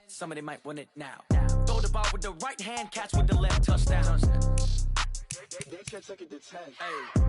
Somebody might win it now. Throw the ball with the right hand, catch with the left, touchdown. They can take it to 10. Hey.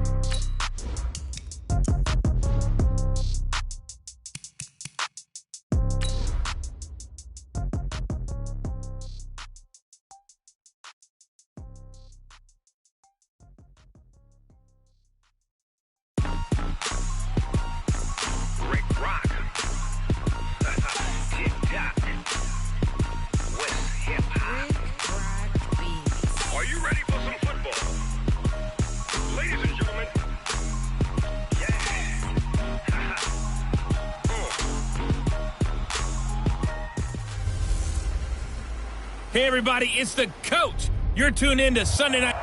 Hey, everybody, it's the coach. You're tuned in to Sunday Night.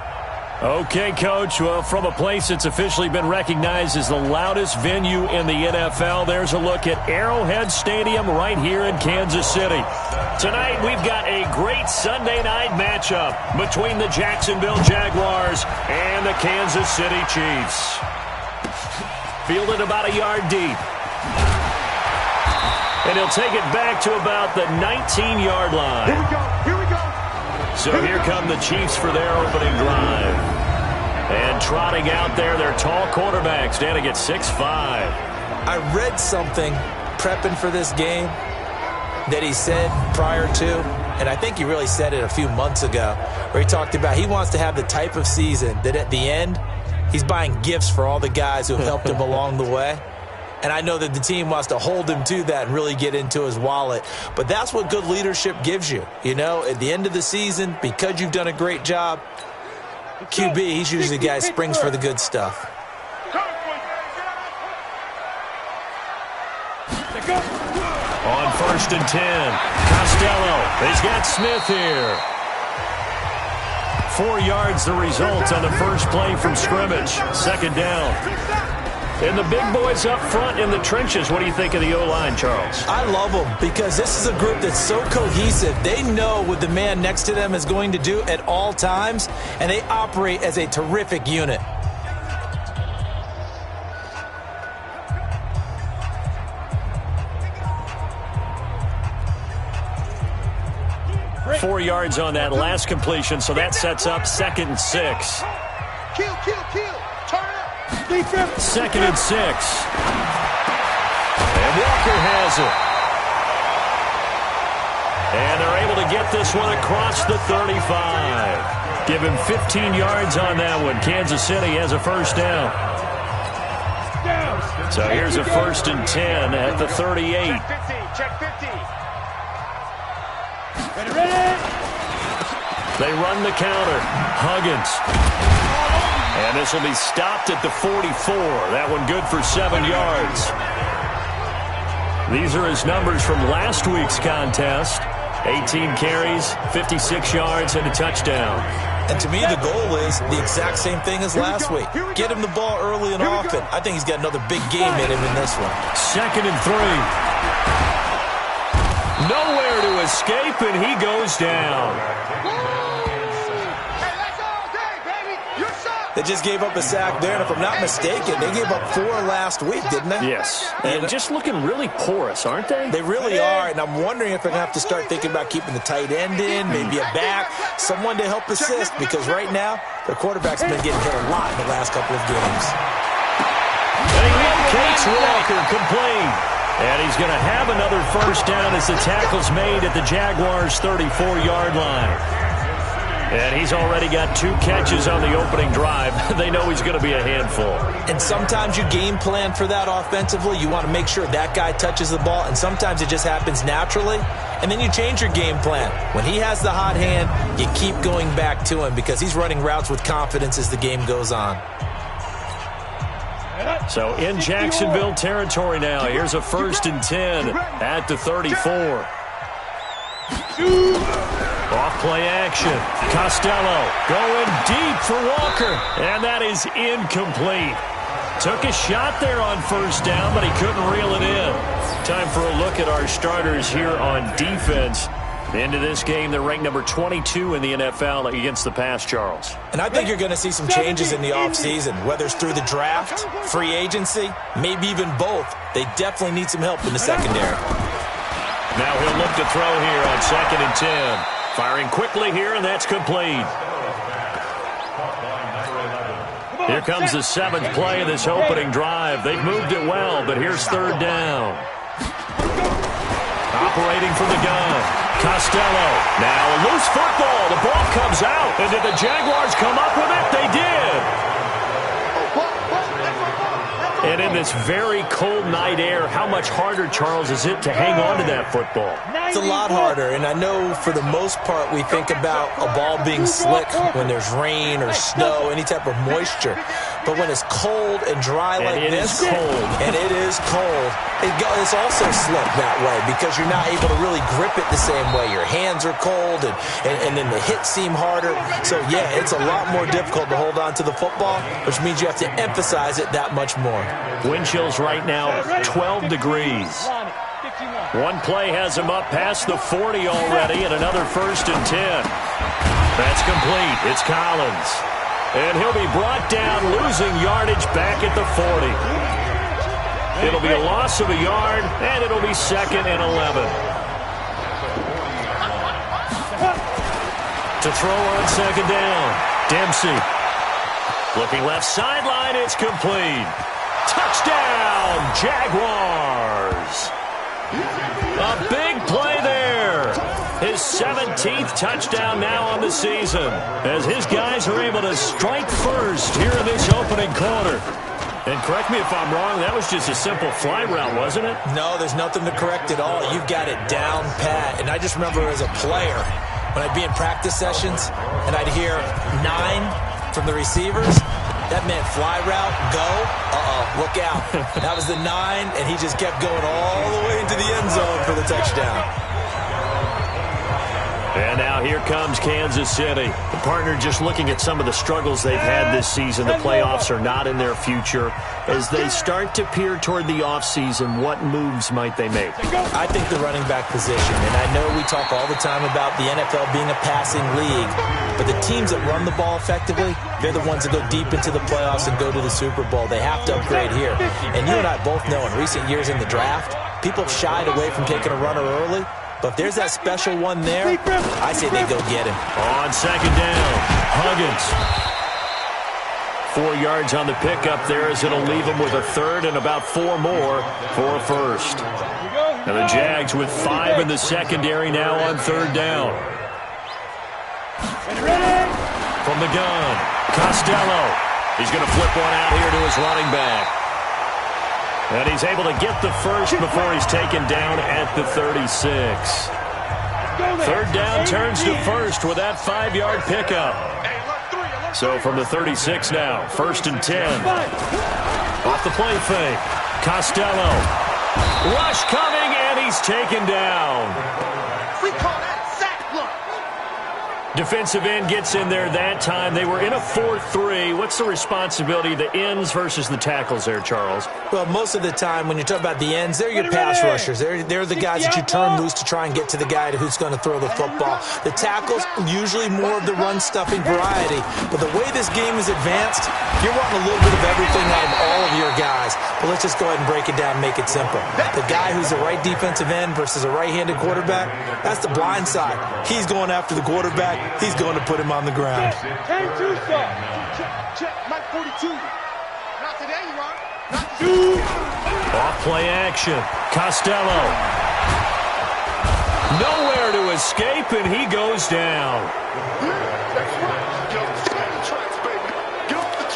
Okay, Coach. Well, from a place that's officially been recognized as the loudest venue in the NFL, there's a look at Arrowhead Stadium right here in Kansas City. Tonight, we've got a great Sunday night matchup between the Jacksonville Jaguars and the Kansas City Chiefs. Fielded about a yard deep. And he'll take it back to about the 19-yard line. Here we go. Here we go. So here come the Chiefs for their opening drive. And trotting out there, their tall quarterbacks standing at 6'5". I read something prepping for this game that he said prior to, and I think he really said it a few months ago, where he talked about he wants to have the type of season that at the end, he's buying gifts for all the guys who have helped him along the way. And I know that the team wants to hold him to that and really get into his wallet. But that's what good leadership gives you. You know, at the end of the season, because you've done a great job, QB, he's usually the guy who springs for the good stuff. On 1st and 10, Costello. He's got Smith here. 4 yards the result on the first play from scrimmage. Second down. And the big boys up front in the trenches. What do you think of the O-line, Charles? I love them because this is a group that's so cohesive. They know what the man next to them is going to do at all times, and they operate as a terrific unit. Great. 4 yards on that last completion, so that sets up 2nd and 6. Kill. Turn it up. Defense. 2nd and 6. And Walker has it. And they're able to get this one across the 35. Give him 15 yards on that one. Kansas City has a first down. So here's a 1st and 10 at the 38. Check 50. Ready. They run the counter. Huggins. And this will be stopped at the 44. That one good for 7 yards. These are his numbers from last week's contest. 18 carries, 56 yards, and a touchdown. And to me, the goal is the exact same thing as last week. Get him the ball early and often. I think he's got another big game in him in this one. 2nd and 3. Nowhere to escape, and he goes down. They just gave up a sack there, and if I'm not mistaken, they gave up 4 last week, didn't they? Yes. And just looking really porous, aren't they? They really are, and I'm wondering if they're going to have to start thinking about keeping the tight end in, maybe a back, someone to help assist, because right now, their quarterback's been getting hit a lot in the last couple of games. And he locates Walker complete. And he's going to have another first down as the tackle's made at the Jaguars' 34-yard line. And he's already got 2 catches on the opening drive. They know he's going to be a handful. And sometimes you game plan for that offensively. You want to make sure that guy touches the ball, and sometimes it just happens naturally. And then you change your game plan. When he has the hot hand, you keep going back to him because he's running routes with confidence as the game goes on. So in Jacksonville territory now, here's a 1st and 10 at the 34. Off play action. Costello going deep for Walker. And that is incomplete. Took a shot there on first down, but he couldn't reel it in. Time for a look at our starters here on defense. Into this game, they're ranked number 22 in the NFL against the pass, Charles. And I think you're going to see some changes in the offseason, whether it's through the draft, free agency, maybe even both. They definitely need some help in the secondary. Now he'll look to throw here on 2nd and 10. Firing quickly here, and that's complete. Here comes the 7th play of this opening drive. They've moved it well, but here's 3rd down. Operating from the gun, Costello. Now a loose football. The ball comes out. And did the Jaguars come up with it? They did. And in this very cold night air, how much harder, Charles, is it to hang on to that football? It's a lot harder, and I know for the most part we think about a ball being slick when there's rain or snow, any type of moisture. But when it's cold and dry like this, and it is cold, it's also slick that way because you're not able to really grip it the same way. Your hands are cold, and then the hits seem harder. So, yeah, it's a lot more difficult to hold on to the football, which means you have to emphasize it that much more. Wind chills right now, 12 degrees. One play has him up past the 40 already, and another 1st and 10. That's complete. It's Collins. And he'll be brought down, losing yardage back at the 40. It'll be a loss of a yard, and it'll be 2nd and 11. To throw on 2nd down, Dempsey. Looking left sideline, it's complete. Touchdown, Jaguars. A big play there. His 17th touchdown now on the season as his guys are able to strike first here in this opening quarter. And correct me if I'm wrong, that was just a simple fly route, wasn't it? No, there's nothing to correct at all. You've got it down pat. And I just remember as a player, when I'd be in practice sessions and I'd hear 9 from the receivers, that meant fly route, go, look out. That was the 9, and he just kept going all the way into the end zone for the touchdown. And now here comes Kansas City. The partner just looking at some of the struggles they've had this season. The playoffs are not in their future. As they start to peer toward the offseason, what moves might they make? I think the running back position, and I know we talk all the time about the NFL being a passing league, but the teams that run the ball effectively, they're the ones that go deep into the playoffs and go to the Super Bowl. They have to upgrade here. And you and I both know in recent years in the draft, people have shied away from taking a runner early. But if there's that special one there, I say they go get him. On 2nd down, Huggins. 4 yards on the pickup there as it'll leave him with a 3rd and about 4 more for a 1st. And the Jags with 5 in the secondary now on 3rd down. From the gun, Costello. He's going to flip one out here to his running back. And he's able to get the 1st before he's taken down at the 36. 3rd down turns to 1st with that 5-yard pickup. So from the 36 now, 1st and 10. Off the play fake. Costello. Rush coming, and he's taken down. We call that sack block. Defensive end gets in there that time. They were in a 4-3. What's the responsibility of the ends versus the tackles there, Charles? Well, most of the time when you talk about the ends, they're your pass rushers. They're the guys that you turn loose to try and get to the guy who's going to throw the football. The tackles, usually more of the run-stuffing variety. But the way this game is advanced, you're wanting a little bit of everything out of all of your guys. But let's just go ahead and break it down and make it simple. The guy who's the right defensive end versus a right-handed quarterback, that's the blind side. He's going after the quarterback. He's going to put him on the ground. Check, Mike 42. Not today, you are. Not today. Off play action. Costello. Nowhere to escape, and he goes down.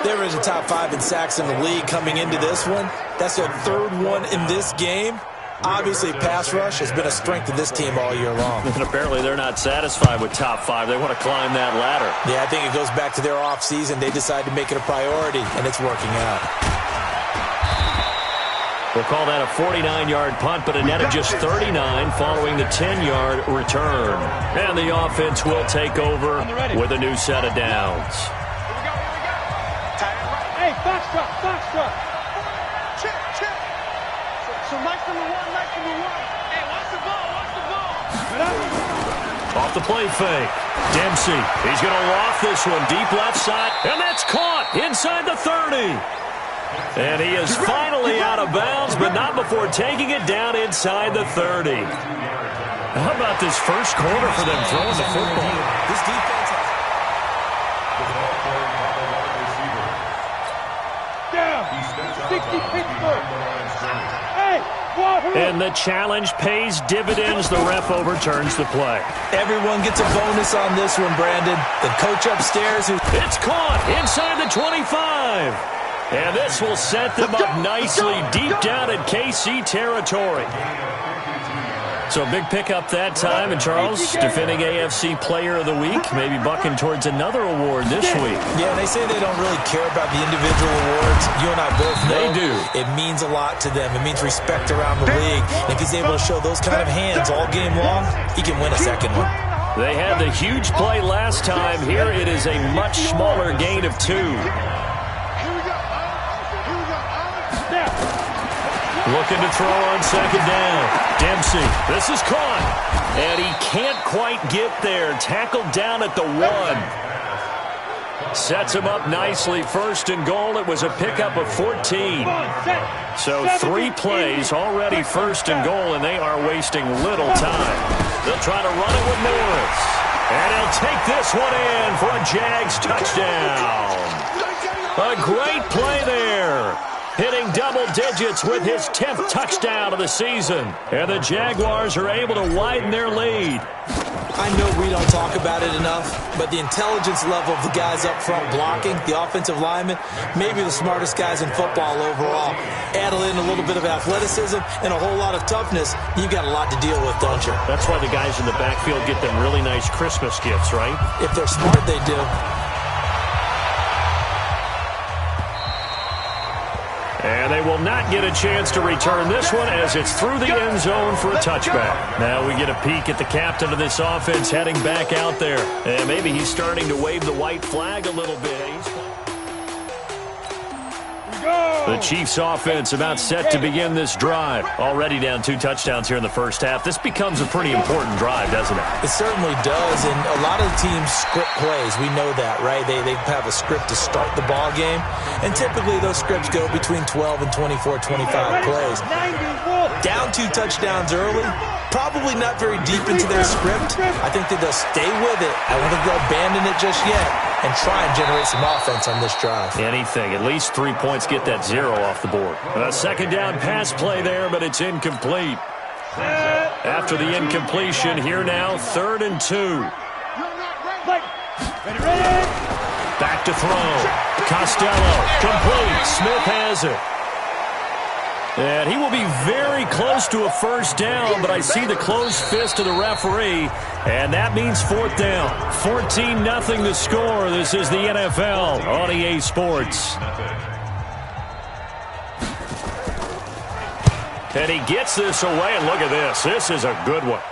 There is a top 5 in sacks in the league coming into this one. That's their 3rd one in this game. Obviously, pass rush has been a strength of this team all year long. And apparently they're not satisfied with top 5. They want to climb that ladder. Yeah, I think it goes back to their offseason. They decided to make it a priority, and it's working out. We'll call that a 49-yard punt, but a net of just 39 following the 10-yard return. And the offense will take over with a new set of downs. Hey, foxtrot. Check. So Mike's number 1. Hey, watch the ball. Off the play fake. Dempsey. He's going to loft this one deep left side. And that's caught inside the 30. And he is finally out of bounds, but not before taking it down inside the 30. How about this first quarter for them throwing the football? This defense has... Down. 60 Pittsburgh. Hey, Wahoo. And the challenge pays dividends. The ref overturns the play. Everyone gets a bonus on this one, Brandon. The coach upstairs who... It's caught inside the 25. And this will set them up nicely deep down in KC territory. So a big pickup that time. And Charles, defending AFC Player of the Week, maybe bucking towards another award this week. Yeah, they say they don't really care about the individual awards. You and I both know they do. It means a lot to them. It means respect around the league. And if he's able to show those kind of hands all game long, he can win a second one. They had the huge play last time. Here it is a much smaller gain of 2. Looking to throw on second down. Dempsey, this is caught. And he can't quite get there. Tackled down at the 1. Sets him up nicely. First and goal. It was a pickup of 14. So 3 plays already first and goal, and they are wasting little time. They'll try to run it with Morris. And he'll take this one in for a Jags touchdown. A great play there. Hitting double digits with his 10th touchdown of the season. And the Jaguars are able to widen their lead. I know we don't talk about it enough, but the intelligence level of the guys up front blocking, the offensive linemen, maybe the smartest guys in football overall. Add in a little bit of athleticism and a whole lot of toughness, you got a lot to deal with, don't you? That's why the guys in the backfield get them really nice Christmas gifts, right? If they're smart, they do. And they will not get a chance to return this one as it's through the end zone for a touchback. Now we get a peek at the captain of this offense heading back out there. And maybe he's starting to wave the white flag a little bit. The Chiefs offense about set to begin this drive. Already down 2 touchdowns here in the first half. This becomes a pretty important drive, doesn't it? It certainly does, and a lot of the teams script plays. We know that, right? They have a script to start the ball game, and typically those scripts go between 12 and 24, 25 plays. Down 2 touchdowns early, probably not very deep into their script. I think that they'll stay with it. I don't think they'll abandon it just yet and try and generate some offense on this drive. Anything. At least 3 points, get that 0 off the board. A second down pass play there, but it's incomplete. After the incompletion, here now, 3rd and 2. Back to throw. Costello, complete. Smith has it. And he will be very close to a first down, but I see the closed fist of the referee, and that means 4th down. 14-0 the score. This is the NFL on EA Sports. And he gets this away, and look at this. This is a good one.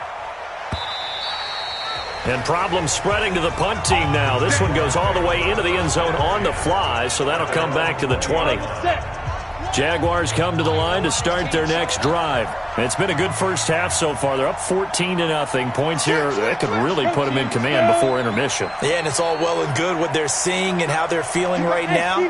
And problems spreading to the punt team now. This one goes all the way into the end zone on the fly, so that'll come back to the 20. Jaguars come to the line to start their next drive. It's been a good first half so far. They're up 14-0. Points here, that could really put them in command before intermission. Yeah, and it's all well and good what they're seeing and how they're feeling right now.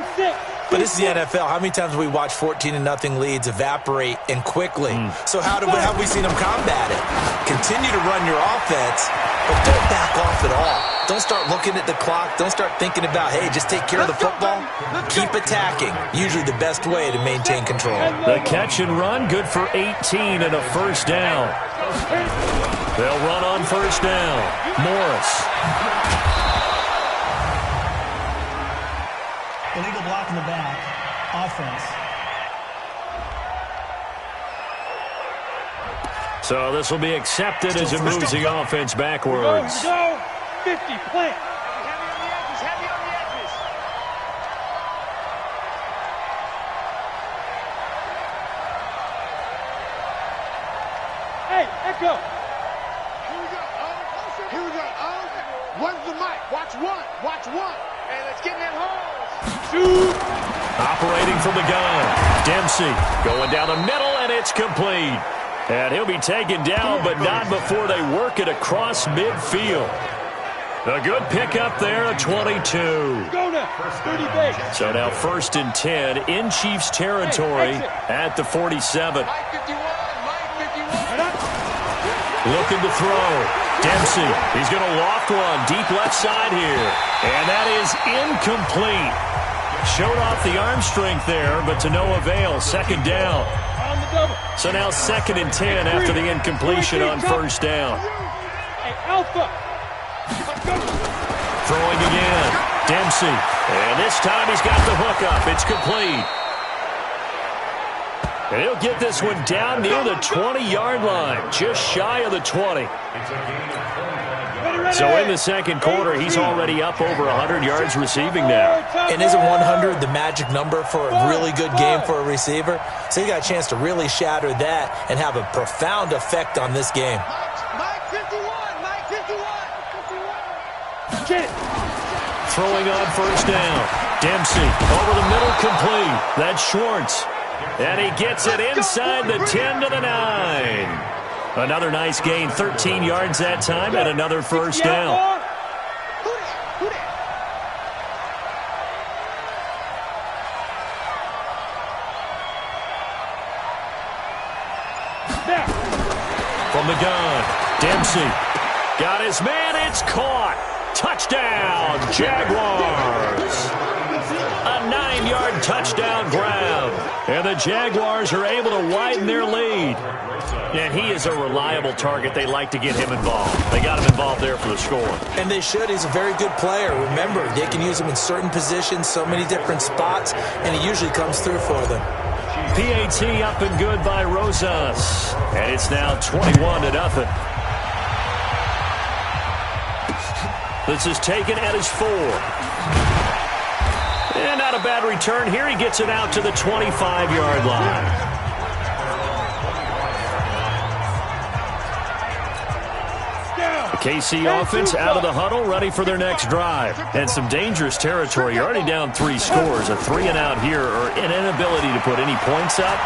But this is the NFL. How many times have we watched 14-0 leads evaporate and quickly? So how have we seen them combat it? Continue to run your offense, but don't back off at all. Don't start looking at the clock. Don't start thinking about, hey, just take care of the football. Keep attacking. Usually the best way to maintain control. The catch and run, good for 18 and a first down. They'll run on first down. Morris. Illegal block in the back. Offense. So this will be accepted as it moves the offense backwards. Go, 50, plant. Heavy on the edges. Hey, Echo. Here we go. One's the mic. Watch one. Hey, let's get in that hole. Shoot. Operating from the gun. Dempsey going down the middle, and it's complete. And he'll be taken down, but not before they work it across midfield. A good pickup there, a 22. Go now. 30 days. So now 1st and 10 in Chiefs territory at the 47. Mike 51. Looking to throw. Dempsey, he's going to loft one deep left side here. And that is incomplete. Showed off the arm strength there, but to no avail. Second down. So now 2nd and 10 after the incompletion on first down. Throwing again. Dempsey. And this time he's got the hook up. It's complete. And he'll get this one down near the 20-yard line, just shy of the 20. So in the second quarter, he's already up over 100 yards receiving now. And isn't 100 the magic number for a really good game for a receiver? So he got a chance to really shatter that and have a profound effect on this game. Mike 51, Mike 51. Throwing on first down. Dempsey over the middle, complete. That's Schwartz. And he gets it inside the 10 to the 9. Another nice gain, 13 yards that time, and another first down. From the gun, Dempsey got his man, it's caught. Touchdown, Jaguars. A 9-yard touchdown grab. And the Jaguars are able to widen their lead. And he is a reliable target. They like to get him involved. They got him involved there for the score. And they should. He's a very good player. Remember, they can use him in certain positions, so many different spots, and he usually comes through for them. PAT up and good by Rosas. And it's now 21-0. This is taken at his 4. And not a bad return here. He gets it out to the 25-yard line. The KC offense out of the huddle, ready for their next drive. And some dangerous territory. You're already down 3 scores. A 3-and-out here, or an inability to put any points up.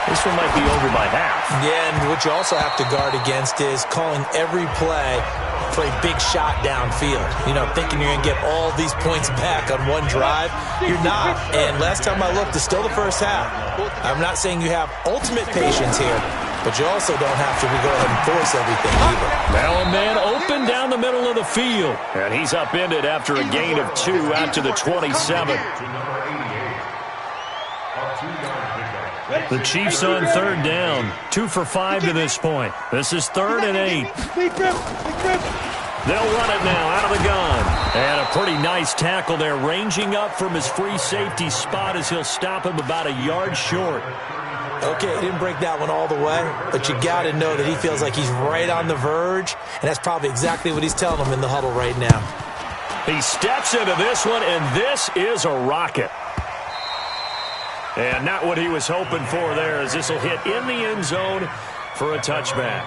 This one might be over by half. Yeah, and what you also have to guard against is calling every play for a big shot downfield. You know, thinking you're going to get all these points back on one drive. You're not. And last time I looked, it's still the first half. I'm not saying you have ultimate patience here, but you also don't have to go ahead and force everything either. Now a man open down the middle of the field. And he's upended after a gain of 2 out to the 27. The Chiefs on third down. 2 for 5 to this point. This is 3rd and 8. They'll run it now out of the gun. And a pretty nice tackle there, ranging up from his free safety spot as he'll stop him about a yard short. Okay, he didn't break that one all the way, but you got to know that he feels like he's right on the verge, and that's probably exactly what he's telling him in the huddle right now. He steps into this one, and this is a rocket. And not what he was hoping for there, as this will hit in the end zone for a touchback.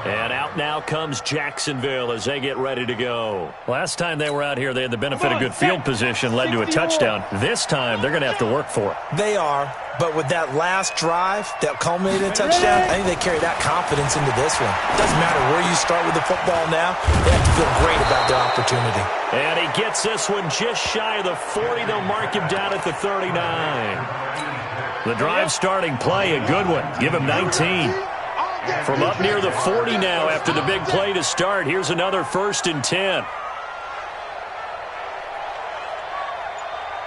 And out now comes Jacksonville as they get ready to go. Last time they were out here, they had the benefit of good field position, led to a touchdown. This time, they're going to have to work for it. They are, but with that last drive that culminated in a touchdown, I think they carry that confidence into this one. Doesn't matter where you start with the football now, they have to feel great about their opportunity. And he gets this one just shy of the 40. They'll mark him down at the 39. The drive starting play, a good one. Give him 19. From up near the 40 now after the big play to start. Here's another 1st and 10.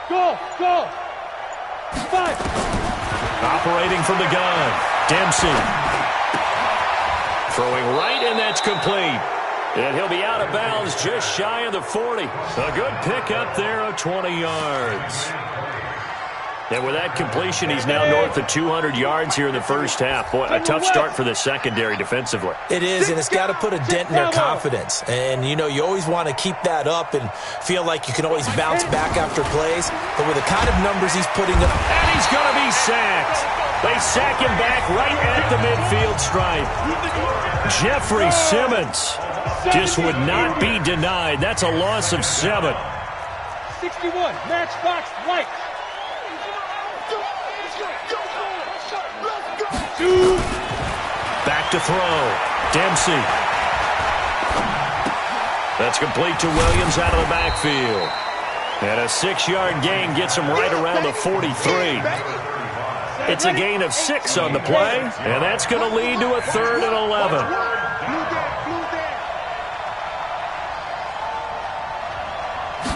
Go! 5. Operating from the gun. Dempsey. Throwing right, and that's complete. And he'll be out of bounds just shy of the 40. A good pickup there of 20 yards. And with that completion, he's now north of 200 yards here in the first half. Boy, a tough start for the secondary defensively. It is, and it's got to put a dent in their confidence. And, you know, you always want to keep that up and feel like you can always bounce back after plays. But with the kind of numbers he's putting up. And he's going to be sacked. They sack him back right at the midfield stripe. Jeffrey Simmons just would not be denied. That's a loss of 7. 61, Matchbox White. Back to throw. Dempsey. That's complete to Williams out of the backfield. And a 6-yard gain gets him right around the 43. It's a gain of 6 on the play, and that's going to lead to a 3rd and 11.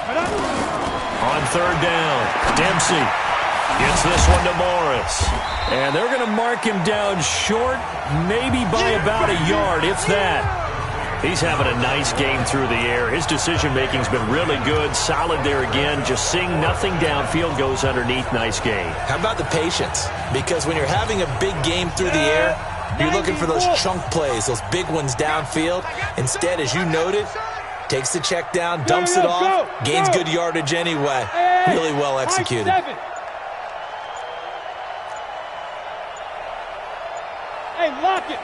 On third down, Dempsey gets this one to Morris. And they're going to mark him down short, maybe by about a yard, if that. He's having a nice game through the air. His decision-making's been really good. Solid there again. Just seeing nothing downfield, goes underneath. Nice game. How about the patience? Because when you're having a big game through the air, you're looking for those chunk plays, those big ones downfield. Instead, as you noted, takes the check down, dumps it off, gains good yardage anyway. Really well executed. Hey, lock it.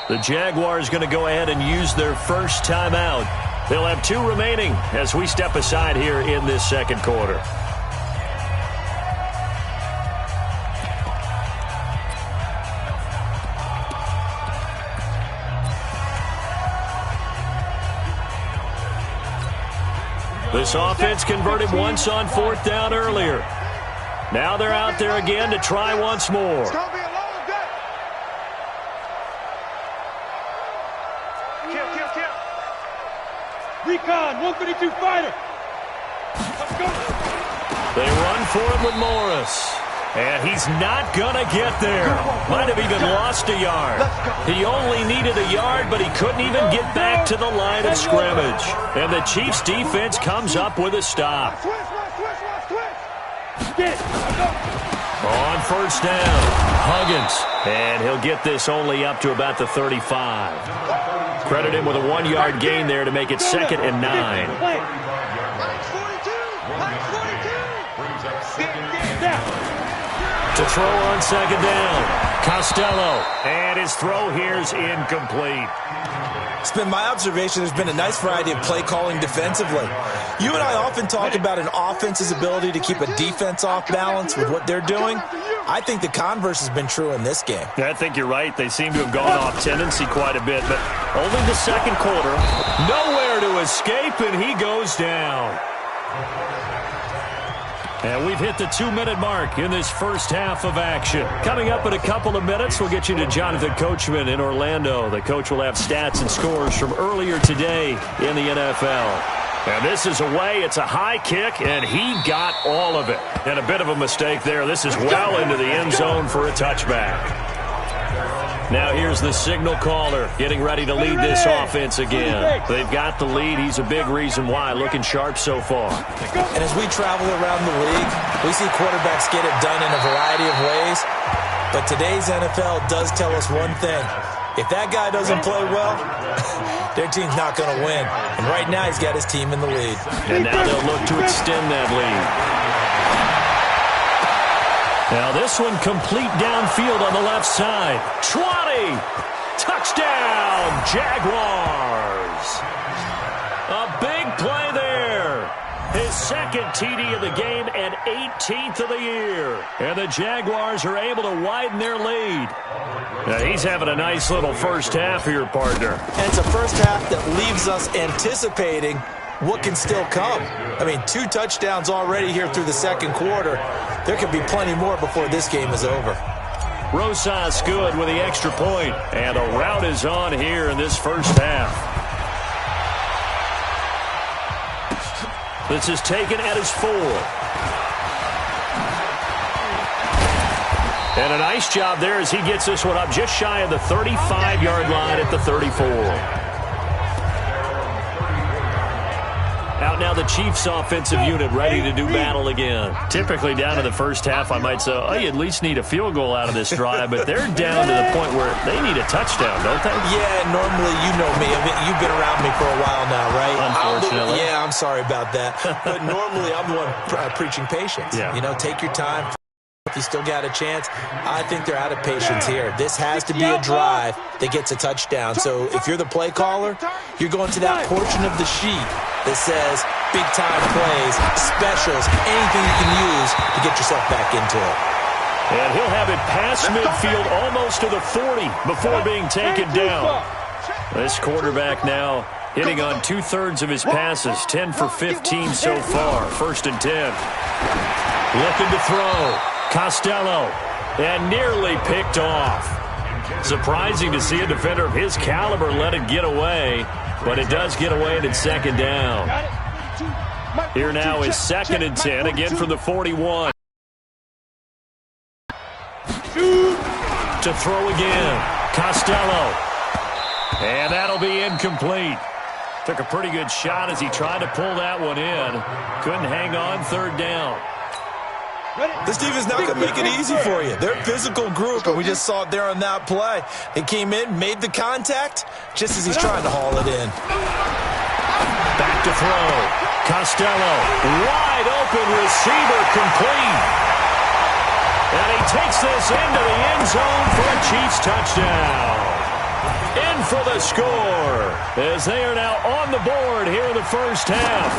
The Jaguars going to go ahead and use their first timeout. They'll have 2 remaining as we step aside here in this second quarter. This offense converted once on 4th down earlier. Now they're out there again to try once more. It's gonna be a long day. Kill. Recon, 132 fighter. Let's go. They run for it with Morris. And he's not going to get there. Might have even lost a yard. He only needed a yard, but he couldn't even get back to the line of scrimmage. And the Chiefs' defense comes up with a stop. Switch. On first down, Huggins. And he'll get this only up to about the 35. Credit him with a 1-yard gain there to make it 2nd and 9. To throw on 2nd down, Costello. And his throw here's incomplete. It's been my observation there's been a nice variety of play calling defensively. You and I often talk about an offense's ability to keep a defense off balance with what they're doing. I think the converse has been true in this game. I think you're right. They seem to have gone off tendency quite a bit, but only the second quarter. Nowhere to escape, and he goes down. And we've hit the 2-minute mark in this first half of action. Coming up in a couple of minutes, we'll get you to Jonathan Coachman in Orlando. The coach will have stats and scores from earlier today in the NFL. And this is away. It's a high kick, and he got all of it. And a bit of a mistake there. This is well into the end zone for a touchback. Now here's the signal caller getting ready to lead this offense again. They've got the lead. He's a big reason why. Looking sharp so far. And as we travel around the league, we see quarterbacks get it done in a variety of ways. But today's NFL does tell us one thing. If that guy doesn't play well, their team's not going to win. And right now he's got his team in the lead. And now they'll look to extend that lead. Now this one complete downfield on the left side. 20! Touchdown, Jaguars! A big play there. His 2nd TD of the game and 18th of the year. And the Jaguars are able to widen their lead. Now he's having a nice little first half here, partner. And it's a first half that leaves us anticipating what can still come. I mean, 2 touchdowns already here through the second quarter. There could be plenty more before this game is over. Rosas good with the extra point. And a rout is on here in this first half. This is taken at his 4. And a nice job there as he gets this one up just shy of the 35-yard line at the 34. Out now the Chiefs offensive unit ready to do battle again. Typically down to the first half, I might say, oh, you at least need a field goal out of this drive, but they're down to the point where they need a touchdown, don't they? Yeah, normally, you know me. I mean, you've been around me for a while now, right? Unfortunately. Yeah, I'm sorry about that. But normally I'm the one preaching patience. Yeah. You know, take your time. If you still got a chance, I think they're out of patience here. This has to be a drive that gets a touchdown. So if you're the play caller, you're going to that portion of the sheet that says big-time plays, specials, anything you can use to get yourself back into it. And he'll have it past midfield almost to the 40 before being taken down. This quarterback now hitting on 2/3 of his passes, 10 for 15 so far. 1st and 10. Looking to throw. Costello, and nearly picked off. Surprising to see a defender of his caliber let it get away, but it does get away and it's second down. Here now is 2nd and 10, again from the 41. To throw again, Costello. And that'll be incomplete. Took a pretty good shot as he tried to pull that one in. Couldn't hang on, 3rd down. This defense not going to make it easy for you. They're a physical group, and we just saw it there on that play. They came in, made the contact, just as he's trying to haul it in. Back to throw. Costello, wide open receiver, complete. And he takes this into the end zone for a Chiefs touchdown. In for the score, as they are now on the board here in the first half.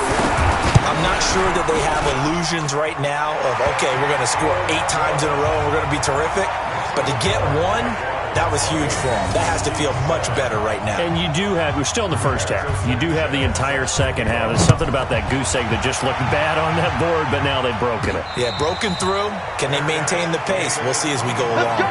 I'm not sure that they have illusions right now of, okay, we're going to score 8 times in a row and we're going to be terrific. But to get one, that was huge for them. That has to feel much better right now. And you do have, we're still in the first half. You do have the entire second half. There's something about that goose egg that just looked bad on that board, but now they've broken it. Yeah, broken through. Can they maintain the pace? We'll see as we go along.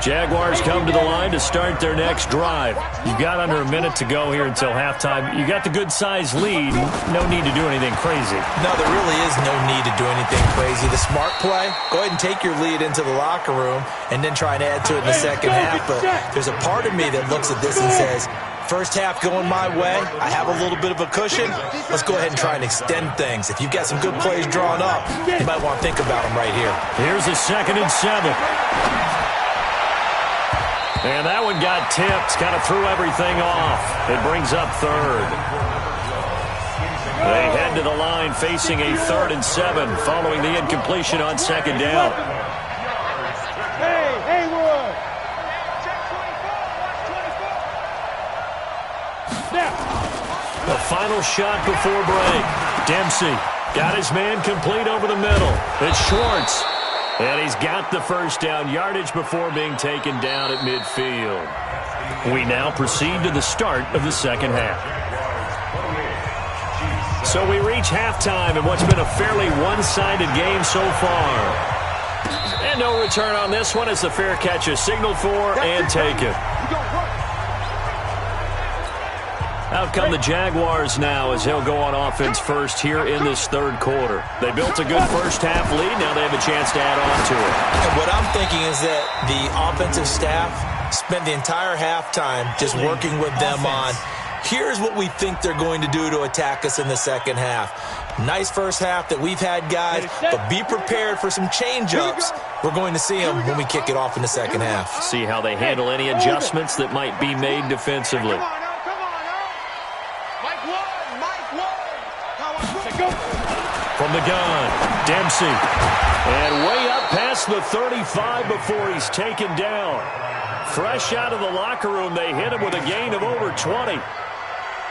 Jaguars come to the line to start their next drive. You've got under a minute to go here until halftime. You got the good-sized lead. No need to do anything crazy. No, there really is no need to do anything crazy. The smart play, go ahead and take your lead into the locker room and then try and add to it in the second half. But there's a part of me that looks at this and says, first half going my way, I have a little bit of a cushion. Let's go ahead and try and extend things. If you've got some good plays drawn up, you might want to think about them right here. Here's a 2nd and 7. And that one got tipped, kind of threw everything off. It brings up 3rd. They head to the line facing a 3rd and 7 following the incompletion on 2nd down. Hey, Haywood! The final shot before break. Dempsey got his man complete over the middle. It's Schwartz. And he's got the first down, yardage before being taken down at midfield. We now proceed to the start of the second half. So we reach halftime in what's been a fairly one-sided game so far. And no return on this one as the fair catch is signaled for and taken. Out come the Jaguars now as they'll go on offense first here in this 3rd quarter. They built a good first half lead. Now they have a chance to add on to it. And what I'm thinking is that the offensive staff spent the entire halftime just working with them on, here's what we think they're going to do to attack us in the second half. Nice first half that we've had, guys, but be prepared for some change-ups. We're going to see them when we kick it off in the second half. See how they handle any adjustments that might be made defensively. From the gun, Dempsey. And way up past the 35 before he's taken down. Fresh out of the locker room, they hit him with a gain of over 20.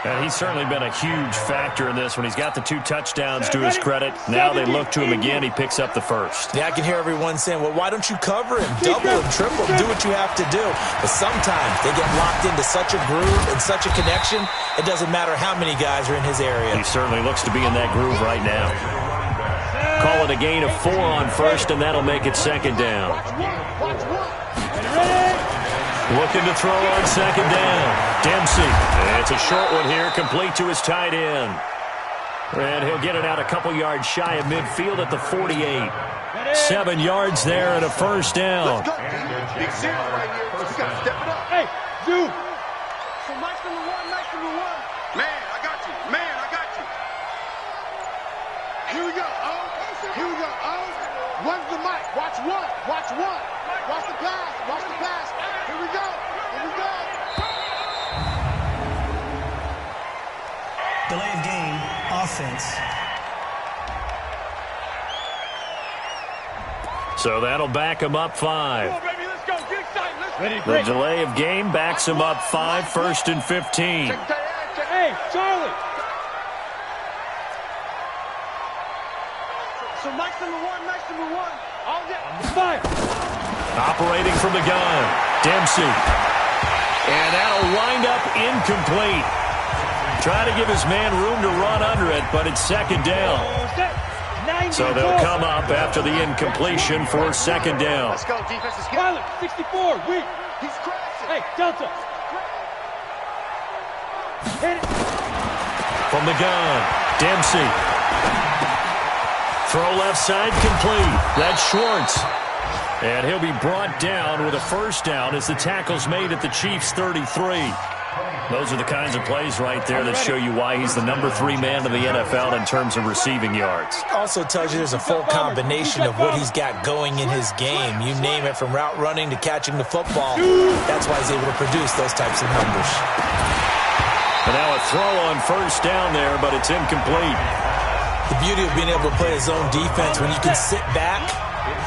And he's certainly been a huge factor in this one. He's got the 2 touchdowns to his credit. Now they look to him again. He picks up the first. Yeah, I can hear everyone saying, well, why don't you cover him, double him, triple him, do what you have to do. But sometimes they get locked into such a groove and such a connection, it doesn't matter how many guys are in his area. He certainly looks to be in that groove right now. Call it a gain of 4 on first, and that'll make it 2nd down. Looking to throw on 2nd down. Dempsey. It's a short one here, complete to his tight end. And he'll get it out a couple yards shy of midfield at the 48. 7 yards there and a first down. Let's go. Big zero right here. You got to step it up. Hey, dude. So Mike number one. Man, I got you. Here we go. Runs the mic. Watch one. Watch the pass. Here we go. Delay of game, offense. So that'll back him up 5. Come on, baby. Let's go. Get excited. The delay of game backs him up 5, 1st and 15. Hey, Charlie. So Mike's number one. All that. Fire. Operating from the gun, Dempsey. And that'll wind up incomplete. Try to give his man room to run under it, but it's 2nd down. So they'll come up after the incompletion for second down. Let's go, defense. Let's get Pilot, 64, weak. He's crashing. Hey, Delta. Hit it. From the gun, Dempsey. Throw left side complete. That's Schwartz. And he'll be brought down with a first down as the tackle's made at the Chiefs' 33. Those are the kinds of plays right there that show you why he's the number 3 man in the NFL in terms of receiving yards. Also tells you there's a full combination of what he's got going in his game. You name it, from route running to catching the football. That's why he's able to produce those types of numbers. And now a throw on first down there, but it's incomplete. The beauty of being able to play his own defense, when you can sit back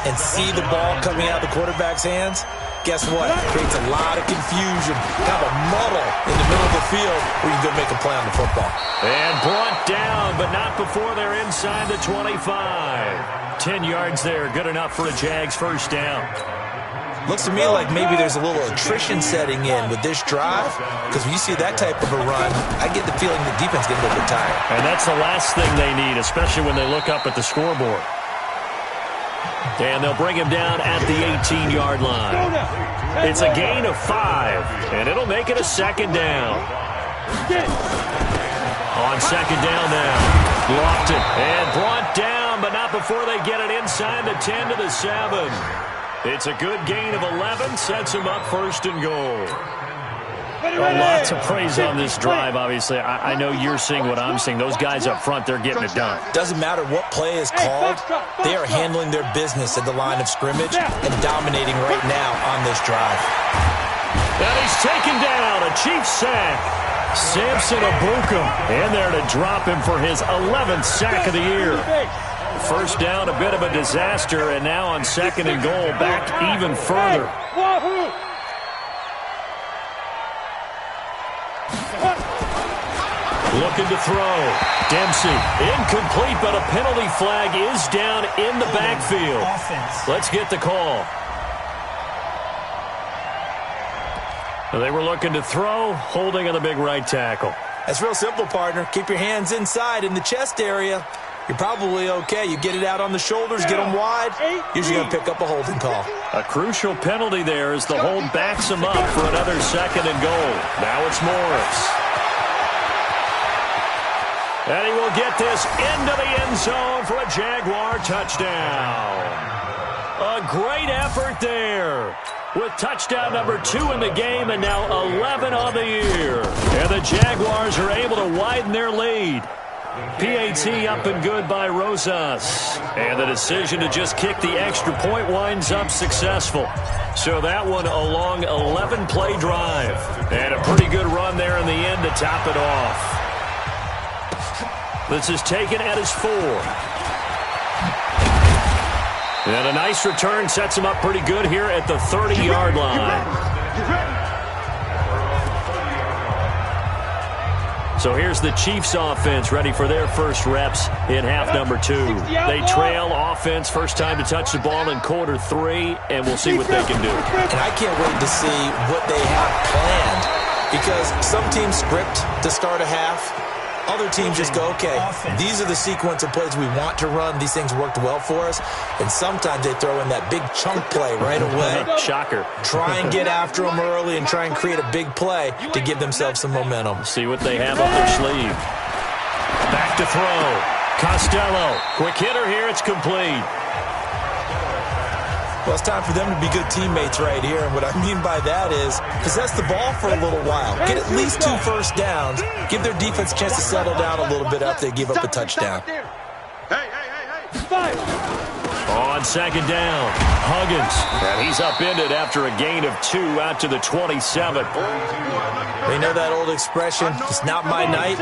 and see the ball coming out of the quarterback's hands, guess what? It creates a lot of confusion, kind of a muddle in the middle of the field where you can go make a play on the football. And brought down, but not before they're inside the 25. 10 yards there, good enough for a Jags first down. Looks to me like maybe there's a little attrition setting in with this drive, because when you see that type of a run, I get the feeling the defense getting a little bit tired. And that's the last thing they need, especially when they look up at the scoreboard. And they'll bring him down at the 18-yard line. It's a gain of 5, and it'll make it a second down. On second down now, Lofton, and brought down, but not before they get it inside the 10 to the 7. It's a good gain of 11, sets him up first and goal. Well, lots of praise on this drive, obviously. I know you're seeing what I'm seeing. Those guys up front, they're getting it done. Doesn't matter what play is called. They are handling their business at the line of scrimmage and dominating right now on this drive. And he's taken down, a Chiefs sack. Samson Ebukam in there to drop him for his 11th sack of the year. First down, a bit of a disaster, and now on second and goal, back even further. Looking to throw. Dempsey, incomplete, but a penalty flag is down in the backfield. Let's get the call. They were looking to throw, holding on the big right tackle. That's real simple, partner. Keep your hands inside in the chest area. You're probably okay. You get it out on the shoulders, get them wide, usually going to pick up a holding call. A crucial penalty there as the hold backs him up for another second and goal. Now it's Morris. And he will get this into the end zone for a Jaguar touchdown. A great effort there, with touchdown number 2 in the game and now 11 on the year. And the Jaguars are able to widen their lead. PAT up and good by Rosas. And the decision to just kick the extra point winds up successful. So that one a long 11-play drive. And a pretty good run there in the end to top it off. This is taken at his 4. And a nice return sets him up pretty good here at the 30-yard line. So here's the Chiefs offense ready for their first reps in half number 2. They trail offense, first time to touch the ball in quarter 3, and we'll see what they can do. And I can't wait to see what they have planned, because some teams script to start a half. Other teams just go, okay, these are the sequence of plays we want to run. These things worked well for us. And sometimes they throw in that big chunk play right away. Shocker. Try and get after them early and try and create a big play to give themselves some momentum. See what they have up their sleeve. Back to throw. Costello. Quick hitter here. It's complete. Well, it's time for them to be good teammates right here. And what I mean by that is possess the ball for a little while. Get at least 2 first downs. Give their defense a chance to settle down a little bit after they give up a touchdown. Hey. On second down, Huggins. And he's upended after a gain of 2 out to the 27. They know that old expression, it's not my night.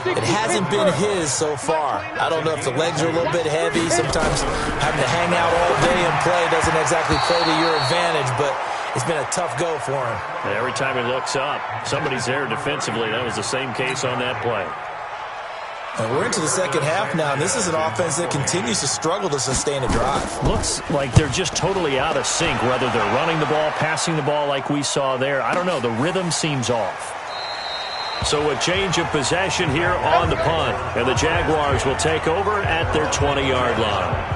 It hasn't been his so far. I don't know if the legs are a little bit heavy. Sometimes having to hang out all day and play doesn't exactly play to your advantage, but it's been a tough go for him. Every time he looks up, somebody's there defensively. That was the same case on that play. And we're into the second half now, and this is an offense that continues to struggle to sustain a drive. Looks like they're just totally out of sync, whether they're running the ball, passing the ball like we saw there. I don't know. The rhythm seems off. So a change of possession here on the punt. And the Jaguars will take over at their 20-yard line.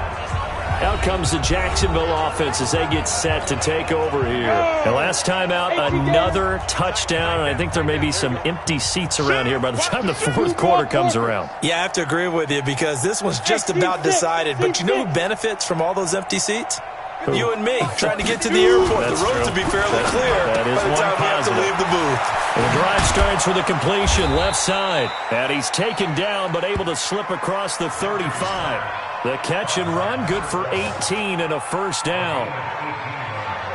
Out comes the Jacksonville offense as they get set to take over here. And last time out, another touchdown. And I think there may be some empty seats around here by the time the fourth quarter comes around. Yeah, I have to agree with you because this one's just about decided. But you know who benefits from all those empty seats? Who? You and me, trying to get to the airport. The roads will be fairly clear by the time we have to leave the booth. And the drive starts with a completion left side. And he's taken down but able to slip across the 35. The catch and run, good for 18 and a first down.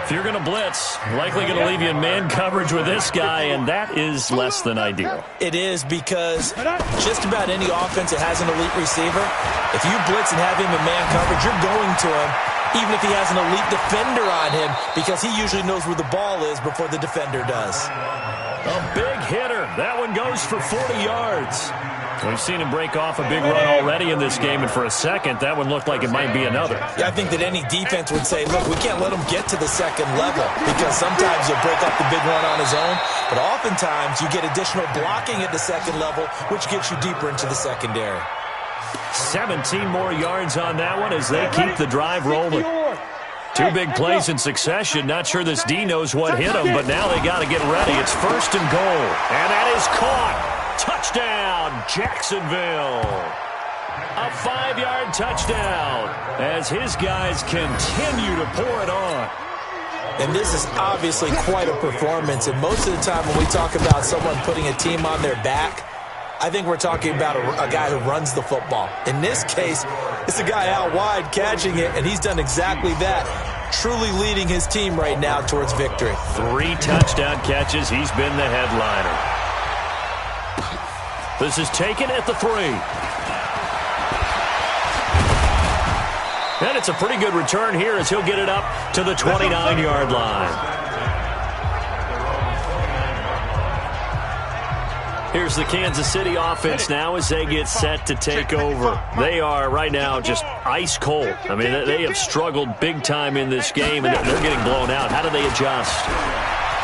If you're going to blitz, likely going to leave you in man coverage with this guy, and that is less than ideal. It is because just about any offense that has an elite receiver, if you blitz and have him in man coverage, you're going to him, even if he has an elite defender on him, because he usually knows where the ball is before the defender does. A big hitter. That one goes for 40 yards. We've seen him break off a big run already in this game, and for a second, that one looked like it might be another. Yeah, I think that any defense would say, look, we can't let him get to the second level because sometimes he'll break off the big run on his own, but oftentimes you get additional blocking at the second level, which gets you deeper into the secondary. 17 more yards on that one as they keep the drive rolling. Two big plays in succession. Not sure this D knows what hit him, but now they got to get ready. It's first and goal, and that is caught. Touchdown, Jacksonville. A 5-yard touchdown as his guys continue to pour it on. And this is obviously quite a performance. And most of the time when we talk about someone putting a team on their back, I think we're talking about a guy who runs the football. In this case, it's a guy out wide catching it, and he's done exactly that. Truly leading his team right now towards victory. 3 touchdown catches. He's been the headliner. This is taken at the 3. And it's a pretty good return here as he'll get it up to the 29-yard line. Here's the Kansas City offense now as they get set to take over. They are right now just ice cold. I mean, they have struggled big time in this game, and they're getting blown out. How do they adjust?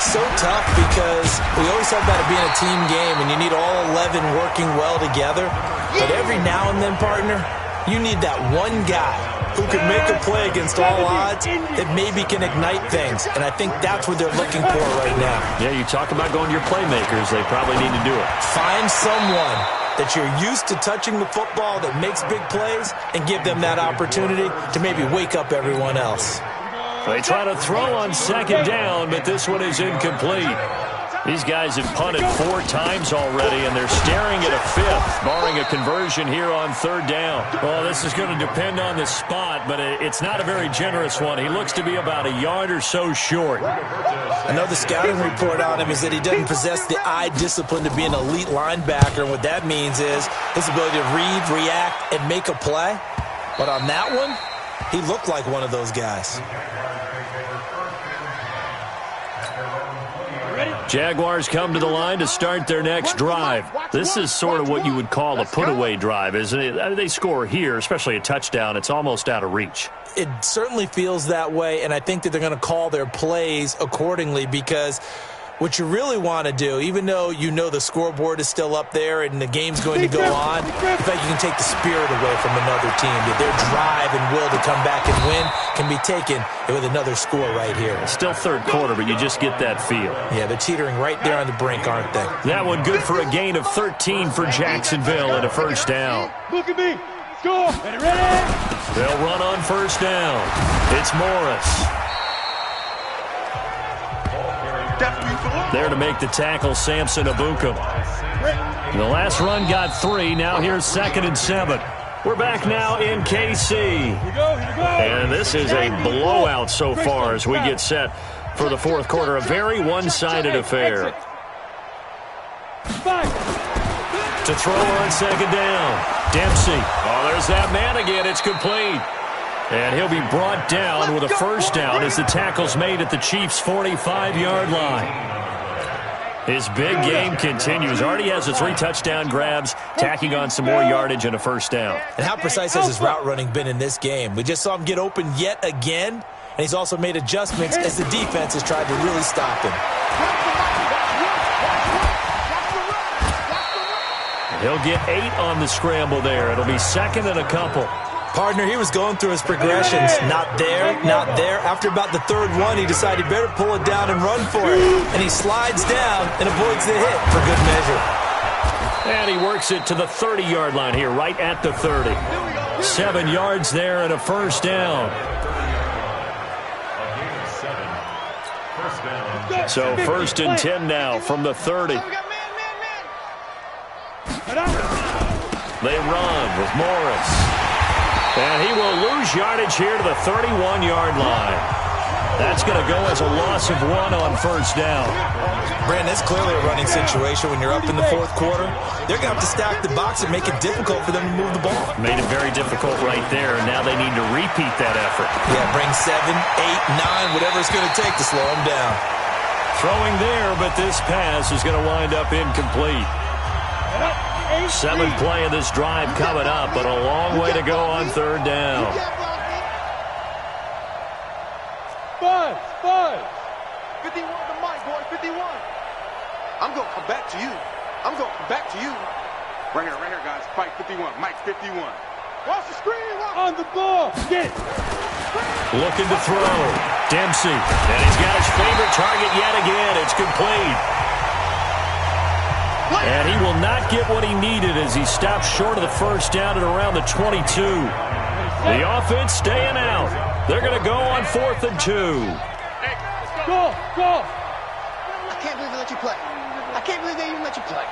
So tough because we always talk about it being a team game, and you need all 11 working well together. But every now and then, partner, you need that one guy who can make a play against all odds that maybe can ignite things. And I think that's what they're looking for right now. Yeah, you talk about going to your playmakers. They probably need to do it. Find someone that you're used to touching the football that makes big plays and give them that opportunity to maybe wake up everyone else. They try to throw on second down, but this one is incomplete. These guys have punted 4 times already, and they're staring at a 5th, barring a conversion here on third down. Well, this is going to depend on the spot, but it's not a very generous one. He looks to be about a yard or so short. Another scouting report on him is that he doesn't possess the eye discipline to be an elite linebacker. And what that means is his ability to read, react, and make a play. But on that one, he looked like one of those guys. Jaguars come to the line to start their next drive. This is sort of what you would call a put-away drive, isn't it? They score here, especially a touchdown. It's almost out of reach. It certainly feels that way, and I think that they're going to call their plays accordingly because what you really want to do, even though you know the scoreboard is still up there and the game's going to go on, in fact, you can take the spirit away from another team. That their drive and will to come back and win can be taken with another score right here. It's still third quarter, but you just get that feel. Yeah, they're teetering right there on the brink, aren't they? That one good for a gain of 13 for Jacksonville and a first down. Look at me. Go. Ready? They'll run on first down. It's Morris. There to make the tackle, Samson Ebukam. The last run got 3. Now here's 2nd and 7. We're back now in KC. And this is a blowout so far as we get set for the fourth quarter. A very one-sided affair. To throw on second down. Dempsey. Oh, there's that man again. It's complete. And he'll be brought down with a first down as the tackle's made at the Chiefs' 45-yard line. His big game continues. Already has the 3 touchdown grabs, tacking on some more yardage and a first down. And how precise has his route running been in this game? We just saw him get open yet again, and he's also made adjustments as the defense has tried to really stop him. He'll get 8 on the scramble there. It'll be second and a couple. Partner, he was going through his progressions. Not there, not there. After about the third one, he decided he better pull it down and run for it. And he slides down and avoids the hit for good measure. And he works it to the 30-yard line here, right at the 30. 7 yards there and a first down. So first and 10 now from the 30. They run with Morris. And he will lose yardage here to the 31-yard line. That's going to go as a loss of 1 on first down. Brandon, it's clearly a running situation when you're up in the fourth quarter. They're going to have to stack the box and make it difficult for them to move the ball. Made it very difficult right there. Now they need to repeat that effort. Yeah, bring 7, 8, 9, whatever it's going to take to slow them down. Throwing there, but this pass is going to wind up incomplete. 7th play of this drive coming up, but a long way to go on third down. Buzz. 51 to Mike, boy, 51. I'm going to come back to you. Right here, guys. Fight 51. Mike 51. Watch the screen. On the ball. Get it. Looking to throw. Dempsey. And he's got his favorite target yet again. It's complete. And he will not get what he needed as he stops short of the first down at around the 22. The offense staying out. They're going to go on 4th and 2. Go. I can't believe they let you play. I can't believe they even let you play.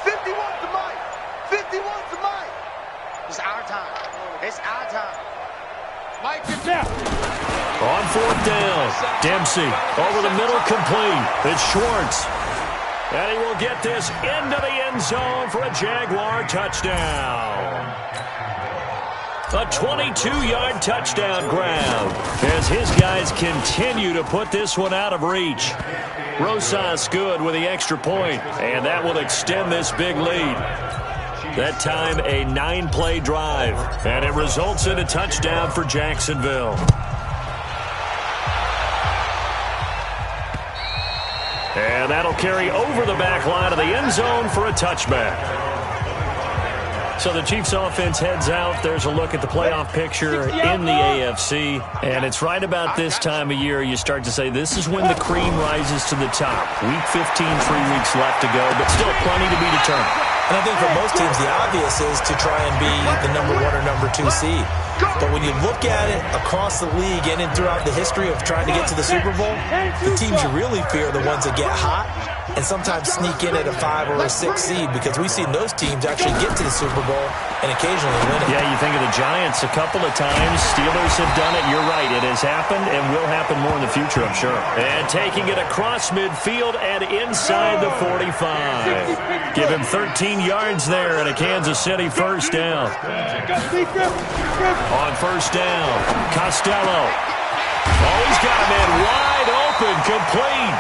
51 to Mike. 51 to Mike. It's our time. Mike, get down. On 4th down. Dempsey over the middle, complete. It's Schwartz. And he will get this into the end zone for a Jaguar touchdown. A 22-yard touchdown grab as his guys continue to put this one out of reach. Rosas good with the extra point, and that will extend this big lead. That time a 9-play drive, and it results in a touchdown for Jacksonville. And that'll carry over the back line of the end zone for a touchback. So the Chiefs offense heads out. There's a look at the playoff picture in the AFC. And it's right about this time of year you start to say this is when the cream rises to the top. Week 15, 3 weeks left to go, but still plenty to be determined. And I think for most teams, the obvious is to try and be the number 1 or number 2 seed. But when you look at it across the league and throughout the history of trying to get to the Super Bowl, the teams you really fear are the ones that get hot and sometimes sneak in at a 5 or a 6 seed, because we've seen those teams actually get to the Super Bowl and occasionally win it. Yeah, you think of the Giants a couple of times. Steelers have done it. You're right. It has happened and will happen more in the future, I'm sure. And taking it across midfield and inside the 45. Give him 13 yards there and a Kansas City first down. On first down, Costello. Oh, he's got a man wide open, complete.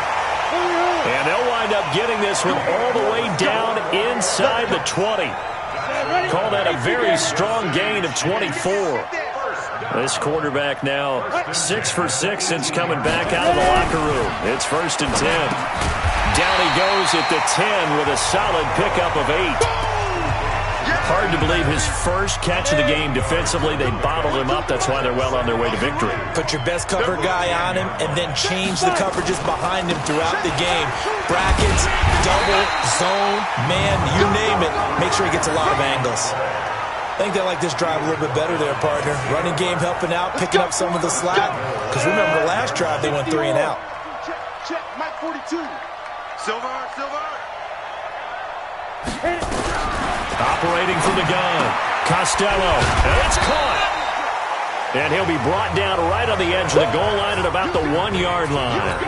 And they'll wind up getting this one all the way down inside the 20. Call that a very strong gain of 24. This quarterback now 6 for 6 since coming back out of the locker room. It's first and 10. Down he goes at the 10 with a solid pickup of 8. Hard to believe his first catch of the game defensively. They bottled him up. That's why they're well on their way to victory. Put your best cover guy on him and then change the coverages behind him throughout the game. Brackets, double, zone, man, you name it. Make sure he gets a lot of angles. I think they like this drive a little bit better there, partner. Running game helping out, picking up some of the slack. Because remember the last drive they went 3 and out. Check, Mike 42. Silver. Operating from the gun, Costello, and it's caught. And he'll be brought down right on the edge of the goal line at about the 1-yard line.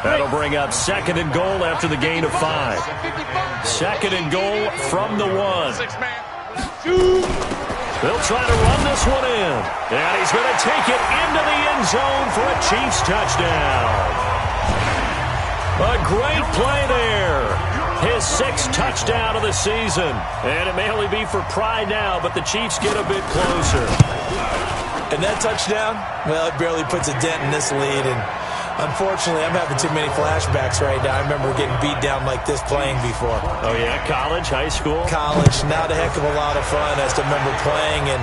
That'll bring up second and goal after the gain of 5. Second and goal from the 1. They'll try to run this one in. And he's going to take it into the end zone for a Chiefs touchdown. A great play there. His 6th touchdown of the season. And it may only be for pride now, but the Chiefs get a bit closer. And that touchdown, well, it barely puts a dent in this lead. And Unfortunately, I'm having too many flashbacks right now. I remember getting beat down like this playing before. Oh, yeah? College, high school? College. Not a heck of a lot of fun. I just remember playing and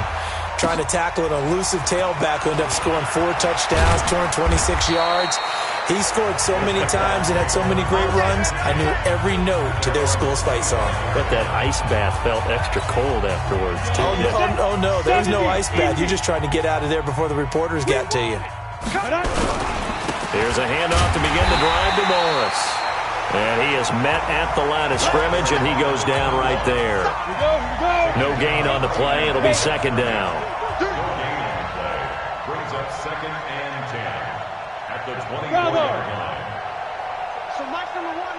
trying to tackle an elusive tailback who ended up scoring 4 touchdowns, 226 yards. He scored so many times and had so many great runs, I knew every note to their school's fight song. But that ice bath felt extra cold afterwards, too. Oh, no. There was no ice bath. You're just trying to get out of there before the reporters got to you. Here's a handoff to begin the drive to Morris. And he is met at the line of scrimmage, and he goes down right there. No gain on the play. It'll be second down. Brings up 2nd and 10 at the 20-yard line. So Mike's number one.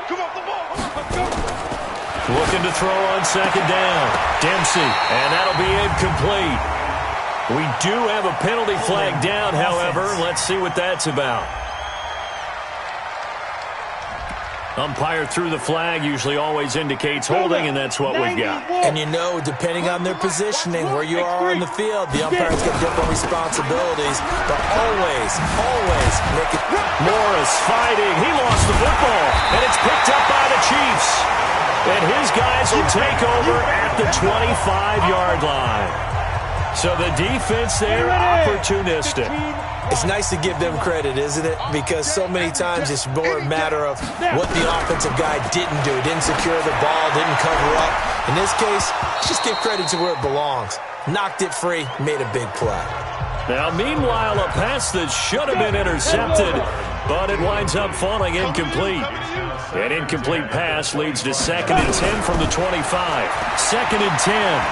Come off the ball. Let's go. Looking to throw on second down. Dempsey, and that'll be incomplete. We do have a penalty flag down, however. Let's see what that's about. Umpire threw the flag, usually always indicates holding, and that's what we've got. And you know, depending on their positioning, where you are on the field, the umpire's got different responsibilities, but always make it. Morris fighting. He lost the football, and it's picked up by the Chiefs. And his guys will take over at the 25-yard line. So the defense there, opportunistic. It's nice to give them credit, isn't it? Because so many times it's more a matter of what the offensive guy didn't do. Didn't secure the ball, didn't cover up. In this case, just give credit to where it belongs. Knocked it free, made a big play. Now, meanwhile, a pass that should have been intercepted, but it winds up falling incomplete. An incomplete pass leads to 2nd and 10 from the 25. 2nd and 10.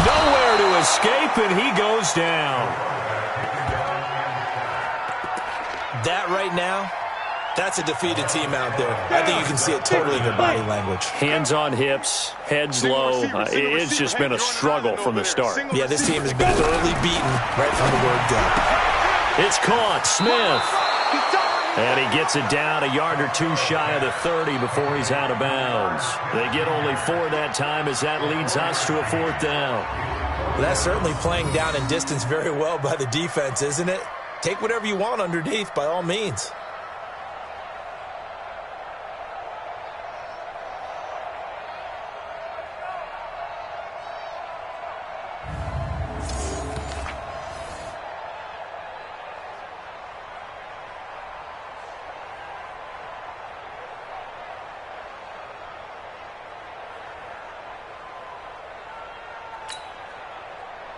Nowhere to escape, and he goes down. That right now, that's a defeated team out there. I think you can see it totally in their body language. Hands on hips, heads low. It's just been a struggle from the start. Yeah, this team has been thoroughly beaten right from the word go. It's caught. Smith. And he gets it down a yard or two shy of the 30 before he's out of bounds. They get only 4 that time as that leads us to a 4th down. Well, that's certainly playing down and distance very well by the defense, isn't it? Take whatever you want underneath, by all means.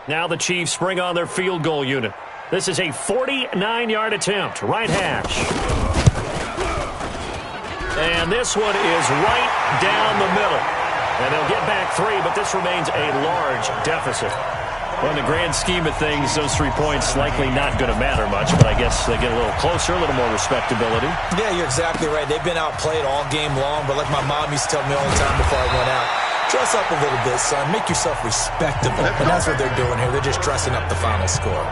Now the Chiefs bring on their field goal unit. This is a 49-yard attempt, right hash. And this one is right down the middle. And they'll get back 3, but this remains a large deficit. Well, in the grand scheme of things, those 3 points likely not going to matter much, but I guess they get a little closer, a little more respectability. Yeah, you're exactly right. They've been outplayed all game long, but like my mom used to tell me all the time before I went out, dress up a little bit, son. Make yourself respectable. And that's what they're doing here. They're just dressing up the final score.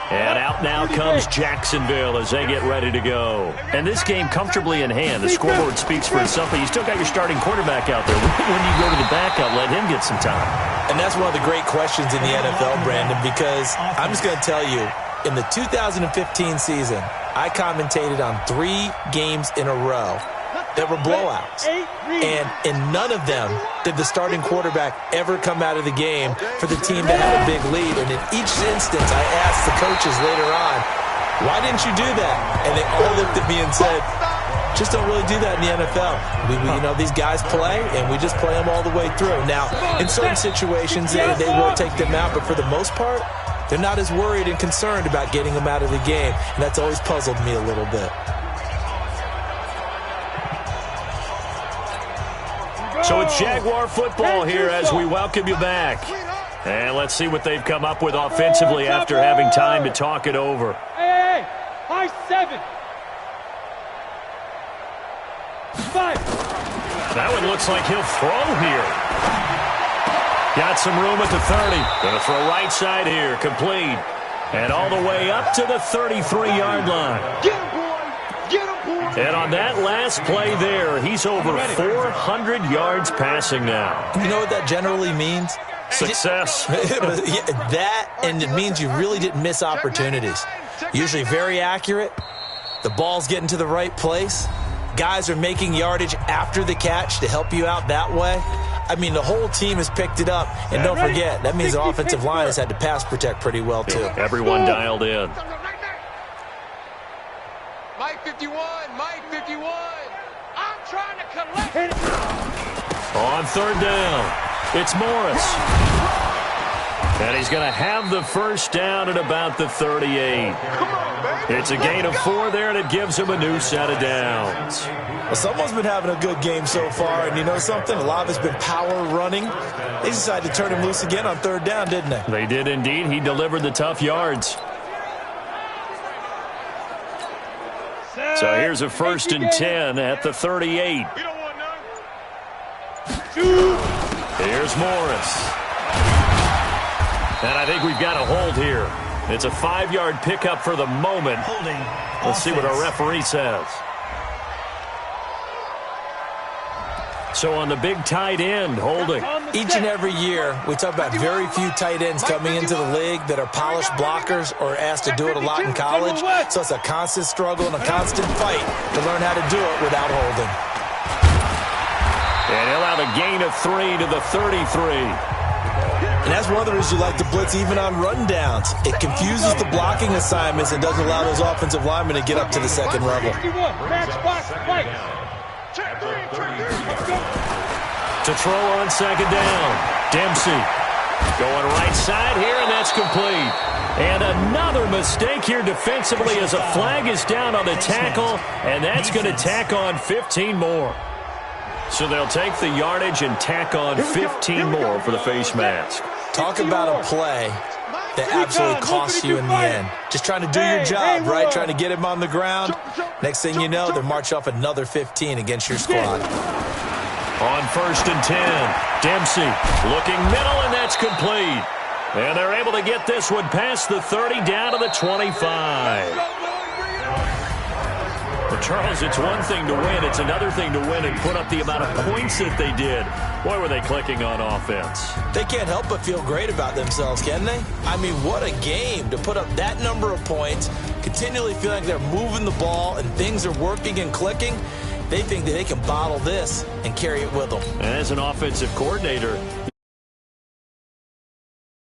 And out now comes Jacksonville as they get ready to go. And this game comfortably in hand. The scoreboard speaks for itself, but you still got your starting quarterback out there. When you go to the backup, let him get some time. And that's one of the great questions in the NFL, Brandon, because I'm just going to tell you, in the 2015 season, I commentated on 3 games in a row that were blowouts. And in none of them did the starting quarterback ever come out of the game for the team that had a big lead. And in each instance, I asked the coaches later on, why didn't you do that? And they all looked at me and said, just don't really do that in the NFL. You know, these guys play, and we just play them all the way through. Now, in certain situations, they will take them out, but for the most part, they're not as worried and concerned about getting them out of the game. And that's always puzzled me a little bit. So it's Jaguar football here as we welcome you back. And let's see what they've come up with offensively after having time to talk it over. Hey, high 7. 5. That one looks like he'll throw here. Got some room at the 30. Going to throw right side here. Complete. And all the way up to the 33-yard line. Get him, boy. Get him, boy. And on that last play there, he's over 400 yards passing now. You know what that generally means? Success. That, and it means you really didn't miss opportunities. Usually very accurate. The ball's getting to the right place. Guys are making yardage after the catch to help you out that way. I mean, the whole team has picked it up. And don't forget, that means the offensive line has had to pass protect pretty well, too. Everyone dialed in. Mike 51, Mike 51. I'm trying to collect. On third down, it's Morris. And he's going to have the first down at about the 38. It's a gain of 4 there, and it gives him a new set of downs. Well, someone's been having a good game so far, and you know something? A lot of it's been power running. They decided to turn him loose again on third down, didn't they? They did indeed. He delivered the tough yards. So here's a 1st and 10 at the 38. Here's Morris. And I think we've got a hold here. It's a 5-yard pickup for the moment. Holding. Let's see what our referee says. So on the big tight end, holding. Each and every year, we talk about very few tight ends coming into the league that are polished blockers or asked to do it a lot in college. So it's a constant struggle and a constant fight to learn how to do it without holding. And he'll have a gain of 3 to the 33. And that's one of the reasons you like to blitz even on rundowns. It confuses the blocking assignments and doesn't allow those offensive linemen to get up to the second level. To throw on second down. Dempsey going right side here, and that's complete. And another mistake here defensively as a flag is down on the tackle, and that's going to tack on 15 more. So they'll take the yardage and tack on 15 more for the face mask. Talk about a play that absolutely costs you in the end. Just trying to do your job, right? Trying to get him on the ground. Next thing you know, they're marching off another 15 against your squad. On 1st and 10, Dempsey looking middle, and that's complete. And they're able to get this one past the 30 down to the 25. Well, Charles, it's one thing to win. It's another thing to win and put up the amount of points that they did. Boy, were they clicking on offense. They can't help but feel great about themselves, can they? I mean, what a game to put up that number of points, continually feel like they're moving the ball and things are working and clicking. They think that they can bottle this and carry it with them. And as an offensive coordinator,